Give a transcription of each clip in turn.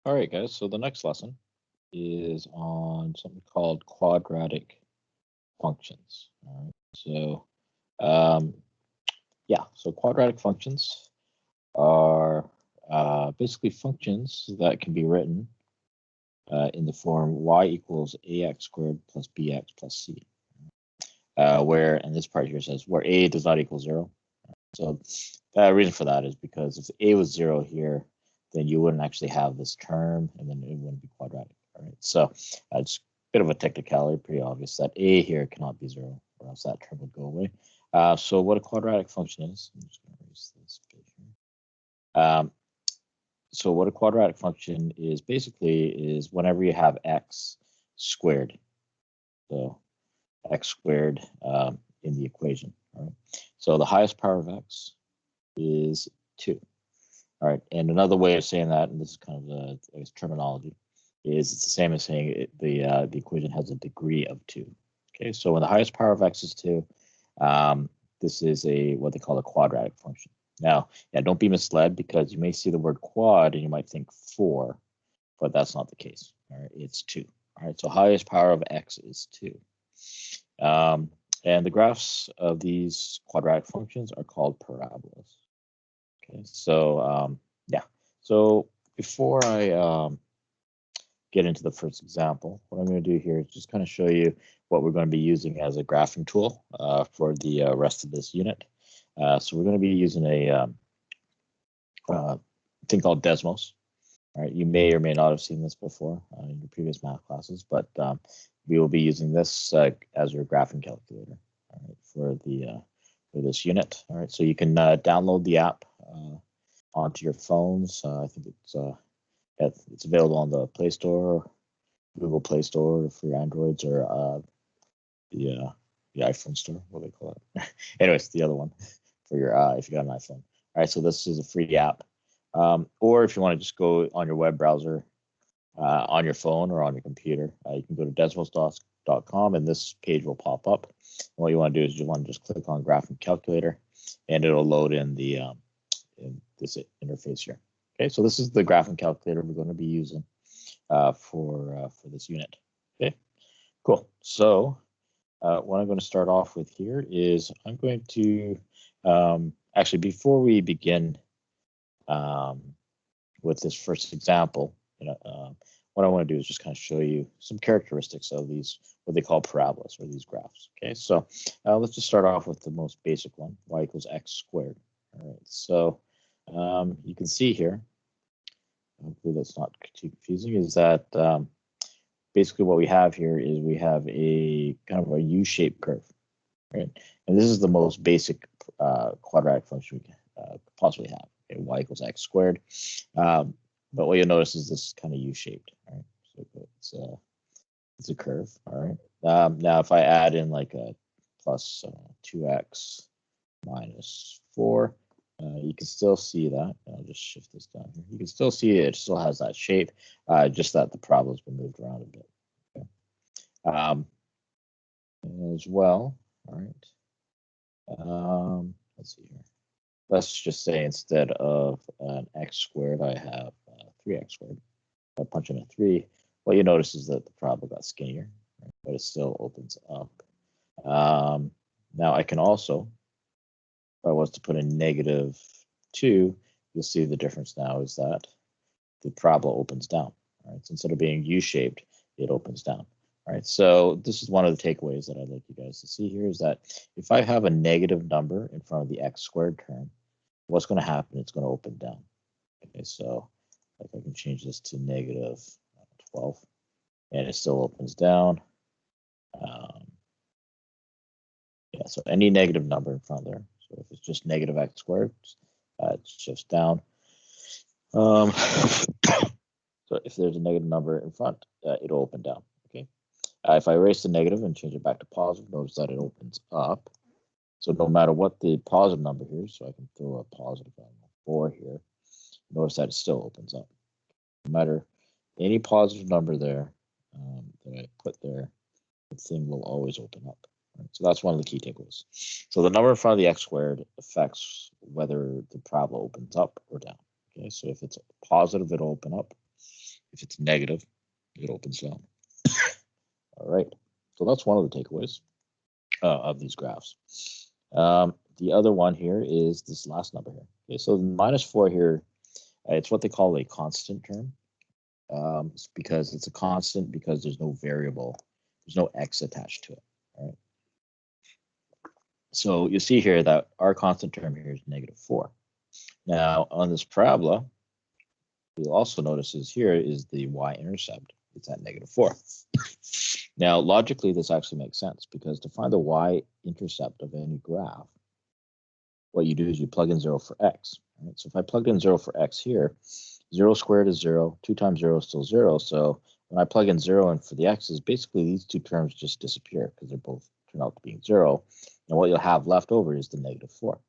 All right, guys, so the next lesson is on something called quadratic functions. All right, so um, yeah, so quadratic functions are basically functions that can be written in the form y equals ax squared plus bx plus c, where, and this part here says where a does not equal 0. So the reason for that is because if a was 0 here, then you wouldn't actually have this term, and then it wouldn't be quadratic. All right, so it's a bit of a technicality, pretty obvious that a here cannot be 0, or else that term would go away. So what a quadratic function is, I'm just going to erase this page here. So what a quadratic function is basically is whenever you have x squared, so x squared in the equation. All right, so the highest power of x is 2. All right, and another way of saying that, and this is kind of the terminology, is it's the same as saying the equation has a degree of 2. Okay, so when the highest power of x is 2, this is what they call a quadratic function. Now, yeah, don't be misled, because you may see the word quad and you might think 4, but that's not the case. All right, it's 2. All right, so highest power of x is 2. And the graphs of these quadratic functions are called parabolas. Okay, so yeah, so before I get into the first example, what I'm going to do here is just kind of show you what we're going to be using as a graphing tool for the rest of this unit. So we're going to be using a thing called Desmos. All right, you may or may not have seen this before in your previous math classes, but we will be using this as your graphing calculator. All right, for this unit. All right, so you can download the app onto your phones. I think it's available on the Play Store, Google Play Store for your Androids, or the iPhone store. What do they call it? Anyways, the other one for your if you got an iPhone. All right, so this is a free app. Or if you want to just go on your web browser on your phone or on your computer, you can go to desmos.com and this page will pop up. And what you want to do is you want to just click on Graphing Calculator, and it'll load in in this interface here. Okay, so this is the graphing calculator we're going to be using for this unit. Okay, cool. So what I'm going to start off with here is I'm going to actually, before we begin with this first example, what I want to do is just kind of show you some characteristics of these, what they call parabolas, or these graphs. Okay, so let's just start off with the most basic one, y equals x squared. All right, so you can see here, hopefully that's not too confusing, is that basically what we have here is we have a kind of a U-shaped curve, right? And this is the most basic quadratic function we can possibly have. Okay, y equals x squared. But what you'll notice is this kind of U-shaped, right? So it's a curve, all right? Now, if I add in like a plus 2x minus 4, you can still see that. I'll just shift this down here. You can still see it still has that shape, just that the problem's been moved around a bit. Okay. As well, all right. Let's see here. Let's just say instead of an x squared, I have 3x squared. If I punch in a 3, what you notice is that the problem got skinnier, right? But it still opens up. Now I can also, if I was to put in -2, you'll see the difference now is that the parabola opens down. Right? So instead of being U-shaped, it opens down. All right, so this is one of the takeaways that I'd like you guys to see here, is that if I have a negative number in front of the x squared term, what's going to happen? It's going to open down. Okay, so like I can change this to -12, and it still opens down. Yeah, so any negative number in front there. So if it's just negative x squared, it shifts down. So if there's a negative number in front, it'll open down. Okay. If I erase the negative and change it back to positive, notice that it opens up. So no matter what the positive number here, so I can throw a positive 4 here, notice that it still opens up. No matter any positive number there that I put there, the thing will always open up. Right? So that's one of the key takeaways. So the number in front of the x squared affects whether the parabola opens up or down. Okay, so if it's positive, it'll open up. If it's negative, it opens down. All right, so that's one of the takeaways of these graphs. The other one here is this last number here. Okay, so -4 here, it's what they call a constant term. It's because it's a constant because there's no variable, there's no x attached to it. All right. So you see here that our constant term here is -4. Now on this parabola, you'll also notice is here is the y-intercept. It's at -4. Now logically, this actually makes sense because to find the y-intercept of any graph, what you do is you plug in 0 for x. Right? So if I plugged in 0 for x here, 0 squared is 0, 2 times 0 is still 0. So when I plug in 0 in for the x's, basically these two terms just disappear because they're both turn out to be 0. And what you'll have left over is the -4.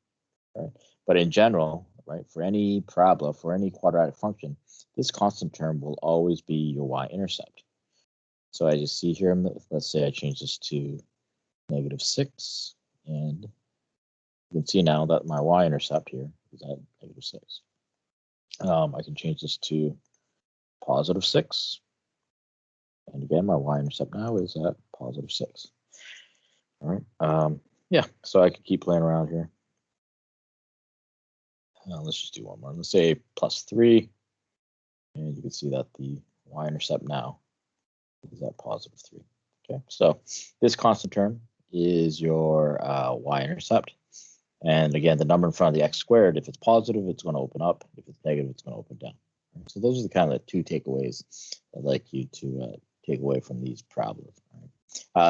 Right? But in general, right, for any parabola, for any quadratic function, this constant term will always be your y-intercept. So I just see here, let's say I change this to -6, and you can see now that my y-intercept here is at -6. I can change this to +6. And again, my y-intercept now is at +6. All right. Yeah, so I can keep playing around here. Let's just do one more. Let's say +3. And you can see that the y-intercept now is at +3. Okay, so this constant term is your y-intercept. And again, the number in front of the x squared, if it's positive, it's going to open up. If it's negative, it's going to open down. So those are the kind of two takeaways I'd like you to take away from these parabolas. Right?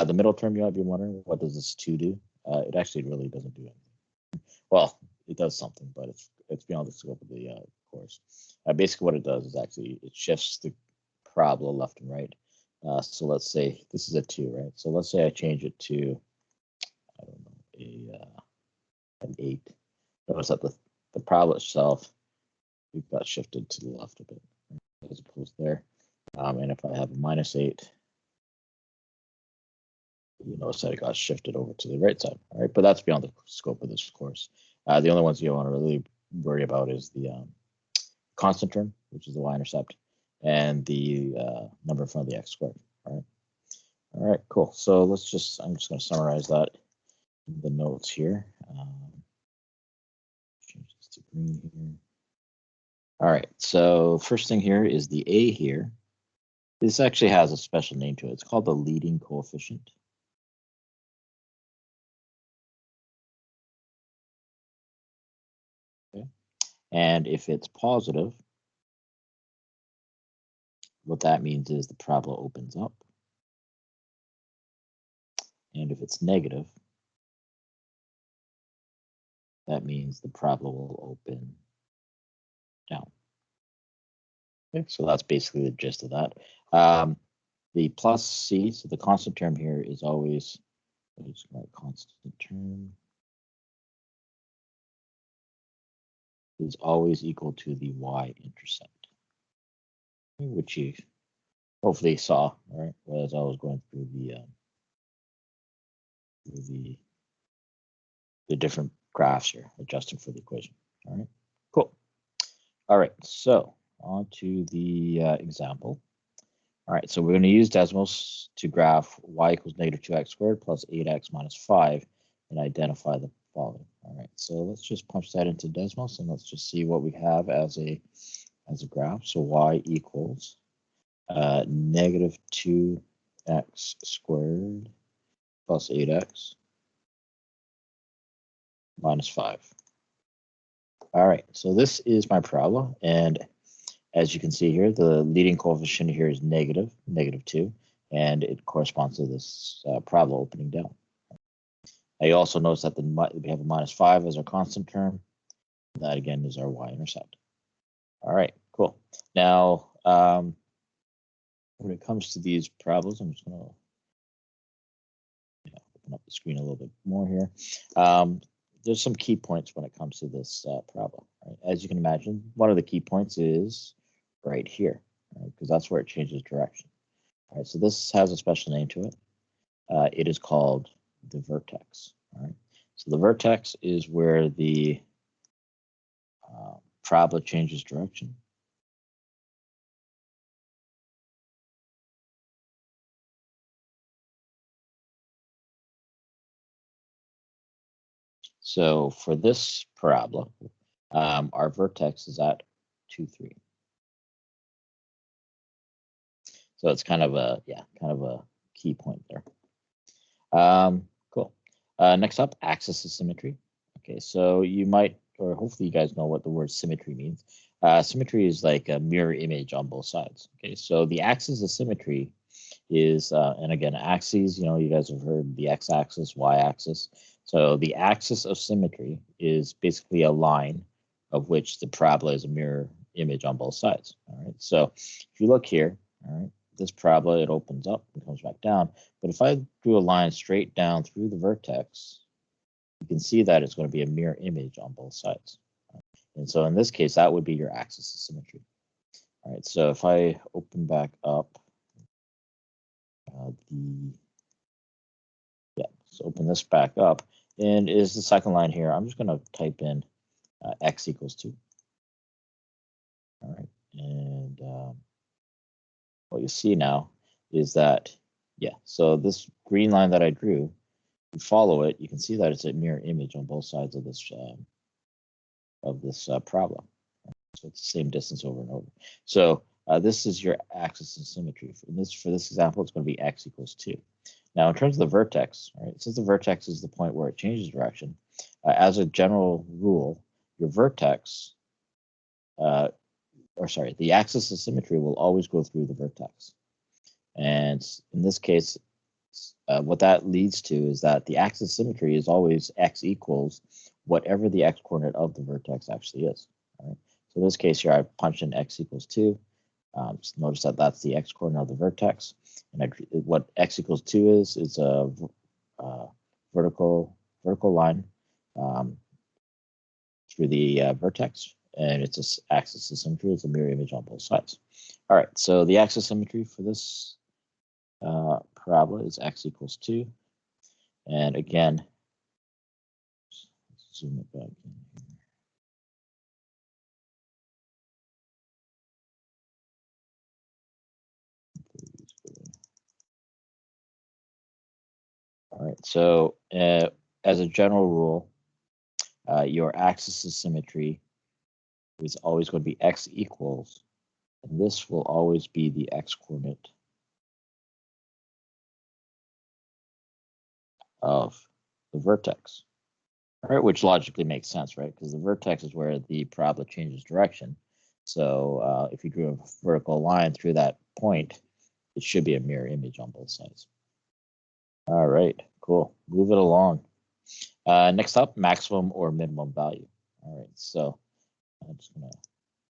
The middle term, you might be wondering, what does this 2 do? It actually really doesn't do anything. Well, it does something, but it's beyond the scope of the course. Basically, what it does is actually it shifts the parabola left and right. So let's say this is a 2, right? So let's say I change it to, I don't know, an 8. Notice that the parabola itself, we've got shifted to the left a bit, as opposed there. And if I have a -8, you notice that it got shifted over to the right side. All right, but that's beyond the scope of this course. The only ones you want to really worry about is the constant term, which is the y-intercept, and the number in front of the x squared. All right, cool. So I'm just going to summarize that in the notes here. Change this to green here. All right, so first thing here is the A here. This actually has a special name to it. It's called the leading coefficient. Okay. And if it's positive, what that means is the parabola opens up. And if it's negative, that means the parabola will open down. Okay, so that's basically the gist of that. The plus c, so the constant term here is always, let's write constant term, is always equal to the y-intercept, which you hopefully saw, right, as I was going through the different graphs here, adjusting for the equation. All right, cool. All right, so on to the example. All right, so we're going to use Desmos to graph y equals -2x squared plus 8x minus 5 and identify the following. All right, so let's just punch that into Desmos and let's just see what we have as a graph. So y equals -2x squared plus 8x minus 5. All right, so this is my parabola, and as you can see here, the leading coefficient here is -2, and it corresponds to this parabola opening down. Now you also notice that we have a -5 as our constant term. That again is our y-intercept. All right, cool. Now, when it comes to these parabolas, I'm just going to open up the screen a little bit more here. There's some key points when it comes to this parabola. Right? As you can imagine, one of the key points is right here, because that's where it changes direction. All right, so this has a special name to it. It is called the vertex. All right, so the vertex is where the parabola changes direction. So for this parabola, our vertex is at 2, 3. So it's kind of a key point there. Cool. Next up, axis of symmetry. Okay, so you might, or hopefully you guys know what the word symmetry means. Symmetry is like a mirror image on both sides. Okay, so the axis of symmetry is, and again, axes, you guys have heard the x-axis, y-axis. So the axis of symmetry is basically a line of which the parabola is a mirror image on both sides. All right, so if you look here, all right, this parabola, it opens up and comes back down. But if I drew a line straight down through the vertex, you can see that it's going to be a mirror image on both sides. And so in this case, that would be your axis of symmetry. All right, so if I open back up let's open this back up, and is the second line here. I'm just going to type in x equals 2. All right, and what you see now is that, so this green line that I drew, you follow it, you can see that it's a mirror image on both sides of this parabola. So it's the same distance over and over. So this is your axis of symmetry. For this example, it's going to be x equals 2. Now, in terms of the vertex, right, since the vertex is the point where it changes direction, as a general rule, your vertex, the axis of symmetry will always go through the vertex. And in this case, what that leads to is that the axis of symmetry is always x equals whatever the x coordinate of the vertex actually is. All right? So in this case here, I punched in x equals 2. Just notice that that's the x coordinate of the vertex. And what x equals 2 is a vertical line through the vertex, and it's an axis of symmetry. It's a mirror image on both sides. All right, so the axis of symmetry for this parabola is x equals 2. And again, let's zoom it back in here. All right, so as a general rule, your axis of symmetry is always going to be x equals, and this will always be the x coordinate of the vertex, right? Which logically makes sense, right? Because the vertex is where the parabola changes direction. So if you drew a vertical line through that point, it should be a mirror image on both sides. All right, cool. Move it along. Next up, maximum or minimum value. All right, so I'm just gonna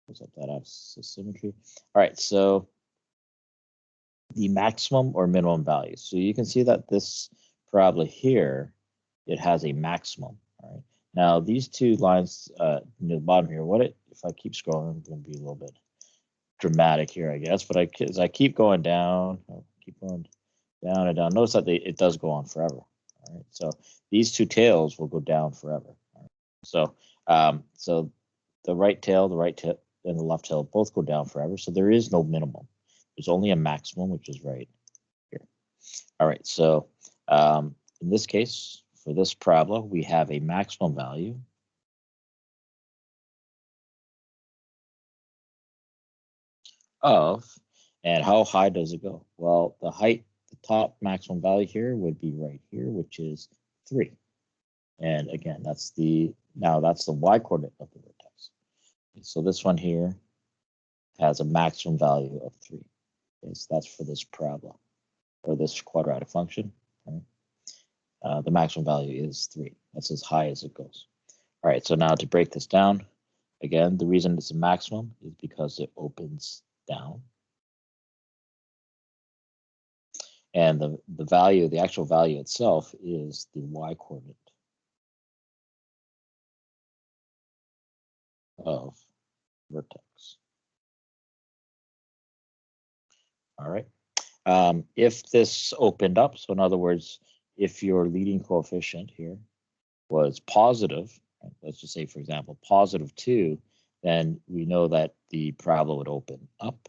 close up that axis of symmetry. All right, so the maximum or minimum value. So you can see that this parabola here, it has a maximum. All right. Now these two lines near the bottom here, if I keep scrolling, I'm going to be a little bit dramatic here, I guess. But as I keep going down, keep going down and down. Notice that it does go on forever. All right. So these two tails will go down forever. All right. So so the right tail, and the left tail both go down forever. So there is no minimum. There's only a maximum, which is right here. All right. So in this case, for this parabola, we have a maximum value of, and how high does it go? Well, the top maximum value here would be right here, which is 3. And again, that's the y coordinate of the vertex. So this one here has a maximum value of 3. Okay, so that's for this parabola or this quadratic function. Right? The maximum value is 3. That's as high as it goes. All right, so now to break this down, again, the reason it's a maximum is because it opens down. And the actual value itself is the y coordinate of vertex. All right. If this opened up, so in other words, if your leading coefficient here was positive, right, let's just say, for example, positive 2, then we know that the parabola would open up.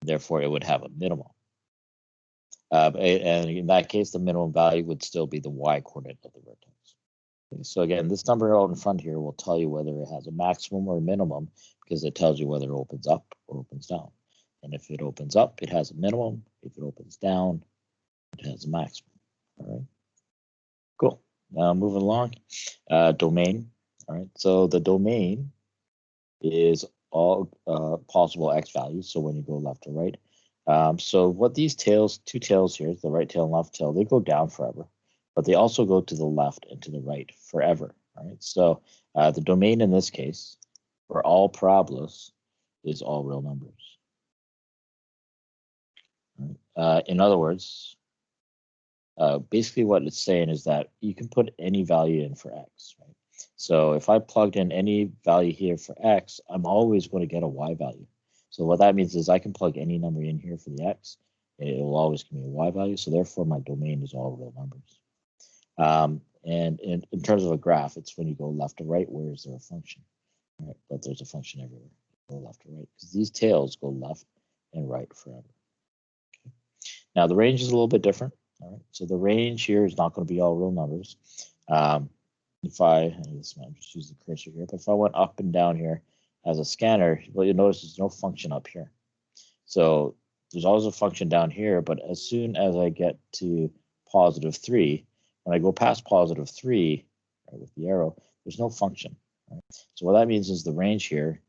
Therefore, it would have a minimum. And in that case, the minimum value would still be the y coordinate of the vertex. Okay, so again, this number out in front here will tell you whether it has a maximum or a minimum because it tells you whether it opens up or opens down. And if it opens up, it has a minimum. If it opens down, it has a maximum. All right, cool. Now moving along, domain. All right, so the domain is all possible x values. So when you go left or right. So what these tails, two tails here, the right tail and left tail, they go down forever, but they also go to the left and to the right forever. All right. So the domain in this case for all parabolas is all real numbers. Right. In other words, basically what it's saying is that you can put any value in for x. Right. So if I plugged in any value here for x, I'm always going to get a y value. So what that means is I can plug any number in here for the x, and it will always give me a y value. So therefore, my domain is all real numbers. And in terms of a graph, it's when you go left to right, where is there a function? Right? But there's a function everywhere. Go left to right, because these tails go left and right forever. Okay. Now, the range is a little bit different. All right, so the range here is not going to be all real numbers. If I just use the cursor here, but if I went up and down here as a scanner, what you'll notice is no function up here. So there's always a function down here, but as soon as I get to +3, when I go past +3, right, with the arrow, there's no function. Right? So what that means is the range here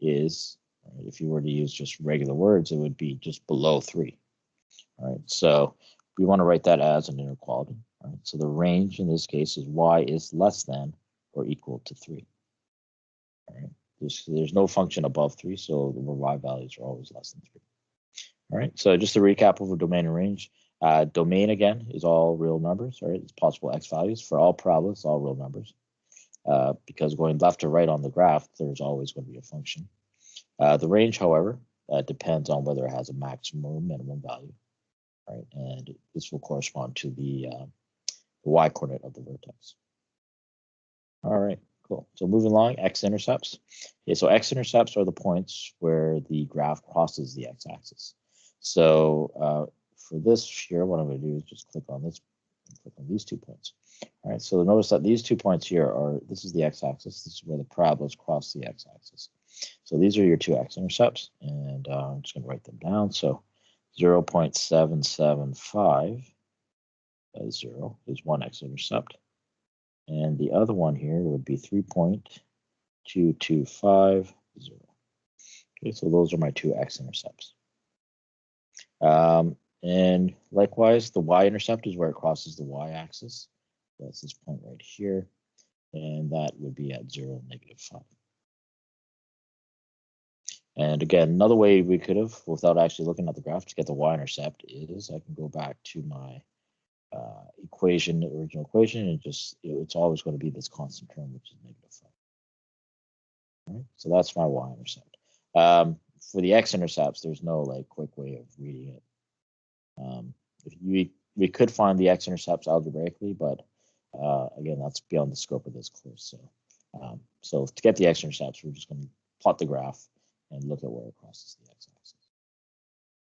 is, right, if you were to use just regular words, it would be just below 3. All right, so we want to write that as an inequality. Right? So the range in this case is y is less than or equal to 3. All right? There's no function above 3, so the y values are always less than 3. All right, so just to recap over domain and range, domain again is all real numbers. Right? It's possible x values for all parabolas, all real numbers. Because going left to right on the graph, there's always going to be a function. The range, however, depends on whether it has a maximum or minimum value. Right, and this will correspond to the y coordinate of the vertex. All right, cool. So moving along, x-intercepts. Okay, so x-intercepts are the points where the graph crosses the x-axis. So for this here, what I'm going to do is just click on this, click on these 2 points. All right, so notice that these 2 points here are, this is the x-axis, this is where the parabolas cross the x-axis. So these are your 2 x-intercepts, and I'm just going to write them down. So 0.775 0 is one x-intercept, and the other one here would be 3.225 0. Okay, so those are my 2 x-intercepts. And likewise, the y-intercept is where it crosses the y-axis. That's this point right here, and that would be at 0, -5. And again, another way we could have, without actually looking at the graph to get the y-intercept, is I can go back to my equation, the original equation, and just, it's always going to be this constant term, which is -5. All right, so that's my y-intercept. For the x-intercepts, there's no like quick way of reading it. If we could find the x-intercepts algebraically, but again, that's beyond the scope of this course. So to get the x-intercepts, we're just going to plot the graph and look at where it crosses the x-axis.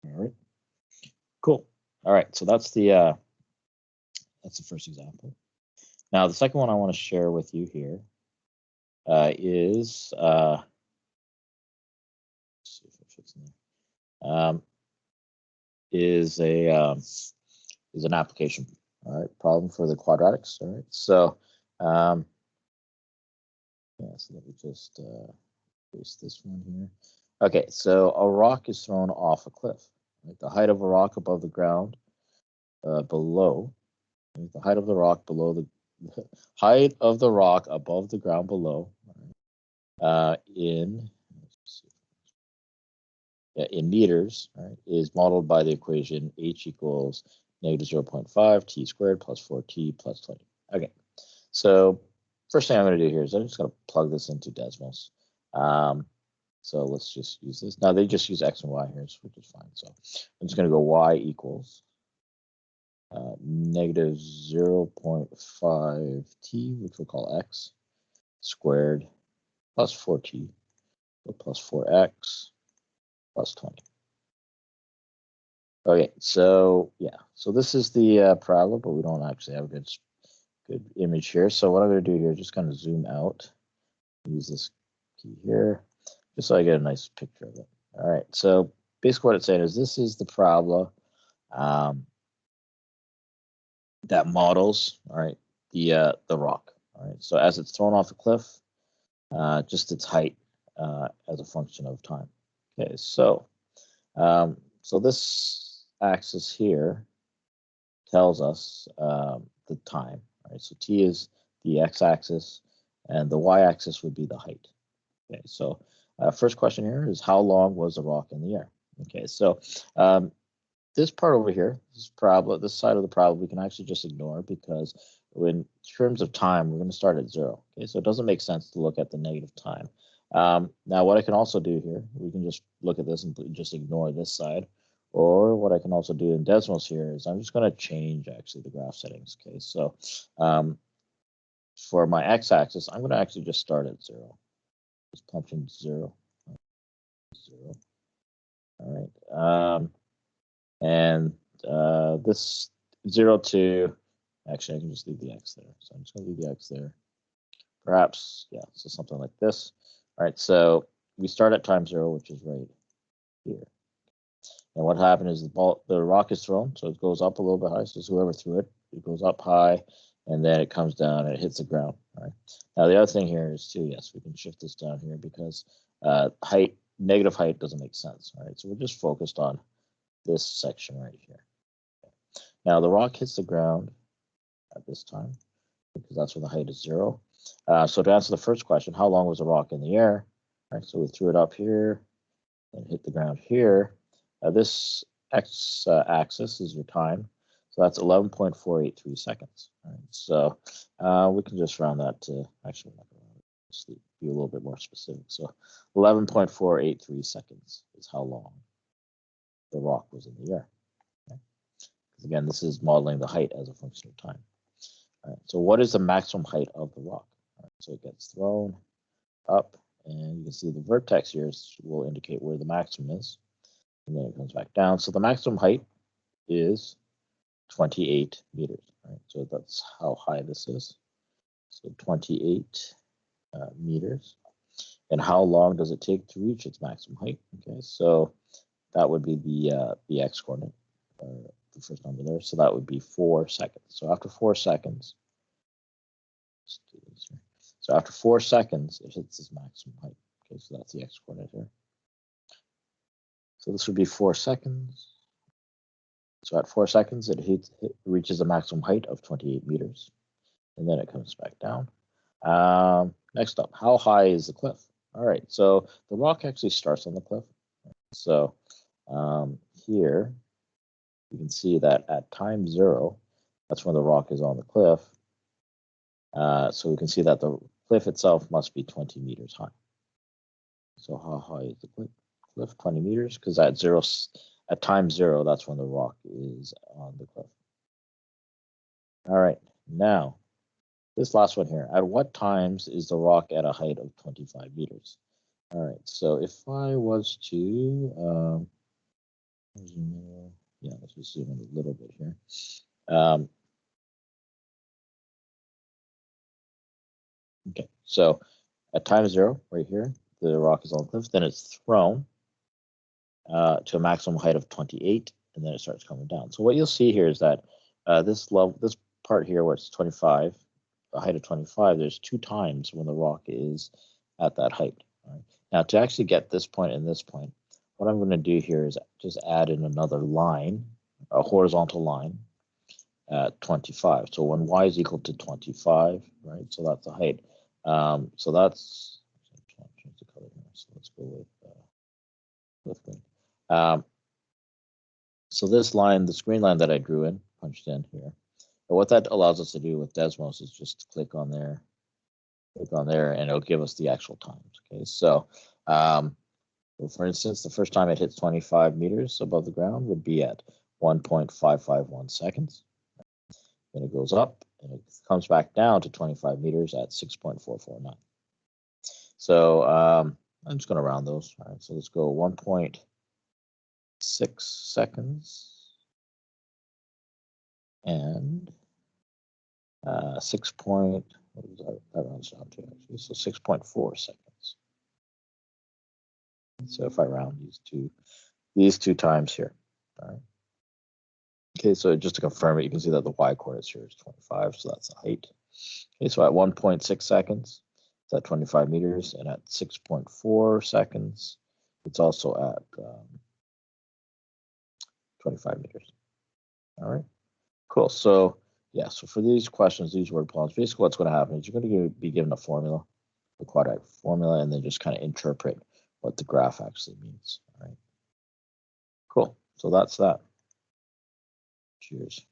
All right, cool. All right, so that's the first example. Now the second one I want to share with you here is let's see if it fits in there. Is an application. All right, problem for the quadratics. All right, so yeah, so let me just paste this one here. Okay, so a rock is thrown off a cliff. Right? The height of a rock above the ground below. Right? The height of the rock below the height of the rock above the ground below. Right? In meters, right, is modeled by the equation h equals -0.5 t squared plus 4t plus 20. Okay, so first thing I'm going to do here is I'm just going to plug this into Desmos. So let's just use this. Now they just use x and y here, which is fine. So I'm just going to go y equals -0.5t, which we'll call x, squared plus 4t plus 4x plus 20. Okay, so yeah, so this is the parabola, but we don't actually have a good good image here. So what I'm going to do here is just kind of zoom out, use this key here, just so I get a nice picture of it. All right, so basically what it's saying is this is the parabola that models, all right, the rock. All right, so as it's thrown off the cliff, just its height as a function of time. Okay, so so this axis here tells us the time. Right, so t is the x-axis, and the y-axis would be the height. Okay, so first question here is how long was the rock in the air? Okay, so this part over here, this parabola, this side of the parabola, we can actually just ignore because in terms of time, we're going to start at 0. Okay, so it doesn't make sense to look at the negative time. Now, what I can also do here, we can just look at this and just ignore this side. Or what I can also do in Desmos here is I'm just going to change actually the graph settings. Okay, so for my x-axis, I'm going to actually just start at 0. Just punch in 0. 0. All right. And this 0 to, actually I can just leave the x there. So I'm just going to leave the x there. Perhaps, yeah, so something like this. All right, so we start at time 0, which is right here. And what happened is the rock is thrown, so it goes up a little bit high. So whoever threw it, it goes up high, and then it comes down and it hits the ground. All right. Now the other thing here is too, yes, we can shift this down here because height, negative height doesn't make sense. All right, so we're just focused on this section right here. Now the rock hits the ground at this time because that's when the height is 0. So to answer the first question, how long was the rock in the air? All right, so we threw it up here and hit the ground here. This x-axis is your time, so that's 11.483 seconds. All right, so we can just round that to, actually, be a little bit more specific. So 11.483 seconds is how long the rock was in the air. Okay? Because again, this is modeling the height as a function of time. All right, so what is the maximum height of the rock? All right, so it gets thrown up, and you can see the vertex here will indicate where the maximum is. And then it comes back down. So the maximum height is 28 meters. Right? So that's how high this is. So 28 meters. And how long does it take to reach its maximum height? Okay, so that would be the x coordinate, the first number there. So that would be 4 seconds. So after 4 seconds, let's do this here. So after 4 seconds, it hits its maximum height. Okay, so that's the x coordinate here. So this would be 4 seconds. So at 4 seconds, it reaches a maximum height of 28 meters. And then it comes back down. Next up, how high is the cliff? All right, so the rock actually starts on the cliff. So here, you can see that at time 0, that's when the rock is on the cliff. So we can see that the cliff itself must be 20 meters high. So how high is the cliff? 20 meters, because at time 0, that's when the rock is on the cliff. All right, now this last one here. At what times is the rock at a height of 25 meters? All right, so if I was to, yeah, let's just zoom in a little bit here. Okay, so at time 0, right here, the rock is on the cliff, then it's thrown to a maximum height of 28, and then it starts coming down. So what you'll see here is that this part here where it's 25, a height of 25, there's 2 times when the rock is at that height. Right? Now to actually get this point and this point, what I'm going to do here is just add in another line, a horizontal line at 25. So when y is equal to 25, right? So that's the height. So that's, change the color here. So let's go with green. So this line, this green line that I drew in, punched in here, but what that allows us to do with Desmos is just click on there, and it'll give us the actual times. Okay, so for instance, the first time it hits 25 meters above the ground would be at 1.551 seconds. Then it goes up and it comes back down to 25 meters at 6.449. So I'm just going to round those. All right, so let's go 1.6 seconds and what was that rounds down to actually? So 6.4 seconds. So if I round these two times here, all right. Okay, so just to confirm it, you can see that the y coordinates here is 25, so that's the height. Okay, so at 1.6 seconds, it's at 25 meters, and at 6.4 seconds, it's also at 25 meters. All right, cool. So yeah, so for these questions, these word problems, basically what's going to happen is you're going to be given a formula, the quadratic formula, and then just kind of interpret what the graph actually means. All right, cool. So that's that. Cheers.